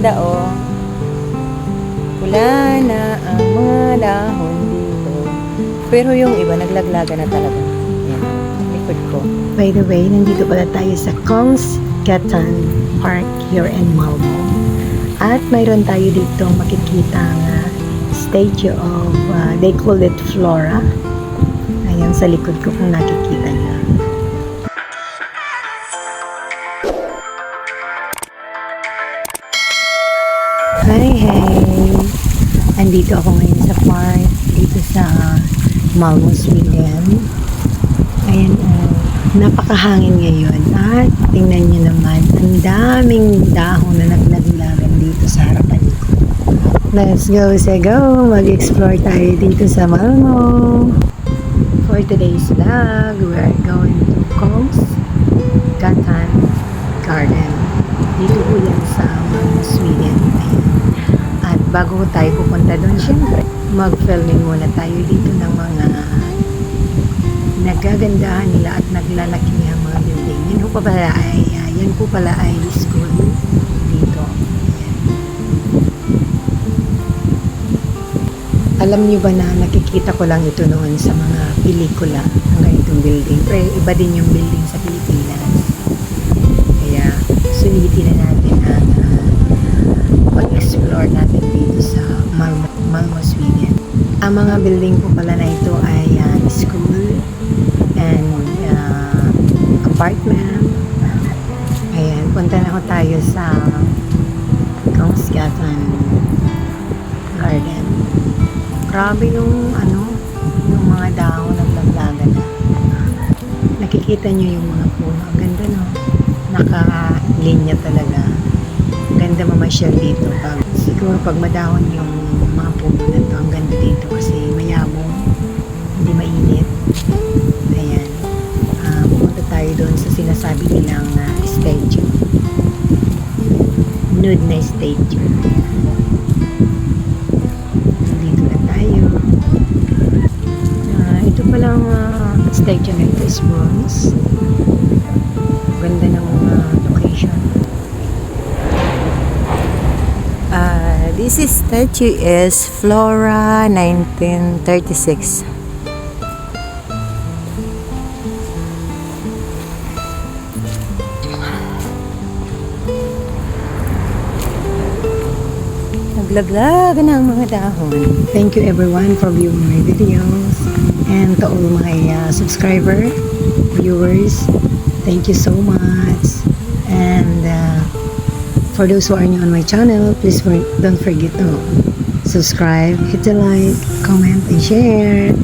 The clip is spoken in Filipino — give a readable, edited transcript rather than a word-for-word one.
ganda oh. Wala na ang mga dahon dito. Pero yung iba naglaglaga na talaga. Yan, likod ko. By the way, nandito pala tayo sa Kungsgatan Park here in Malmo. At mayroon tayo dito makikita nga statue of, they call it Flora. Ayan sa likod ko kung nakikita niyo. Hey! Andito ako ngayon sa park, dito sa Malmo, Sweden. Ayan, napakahangin ngayon. At tingnan nyo naman, ang daming dahon na naglaglagan dito sa harapan ko. Let's go, say go! Mag-explore tayo dito sa Malmo. For today's vlog, we're going to Kungsgatan Garden. Dito po yan sa Malmo, Sweden. Ayan. At bago tayo pupunta doon, syempre, mag-filming muna tayo dito ng mga nagagandahan nila at naglalaki niya mga building. Yan po pala ay school dito. Ayan. Alam niyo ba na nakikita ko lang ito noon sa mga pelikula ng ganitong building. Pero iba din yung building sa Pilipinas. Kaya sulitin na natin at mag-explore natin dito sa Malmo, Sweden. Ang mga building po pala na ito ay school and apartment. Ayan, punta na tayo sa Kungsgatan Garden. Grabe yung yung mga dahon ng laglagan na. Nakikita nyo yung mga puno. Ang ganda, no? Naka-linya talaga. Ganda mamasyal dito. Siguro pag madahon yung mga puno na to, ang ganda dito kasi mayabong, hindi mainit. Ayan. Pumunta tayo doon sa sinasabi nilang statue. Nude na statue. Dito na tayo. Ito palang statue na ito is bronze. Ganda ng location. This statue is Flora 1936. Naglaglagan ng mga dahon. Thank you everyone for viewing my videos. And to all my subscriber, viewers, thank you so much. And for those who are new on my channel, please don't forget to subscribe, hit the like, comment, and share.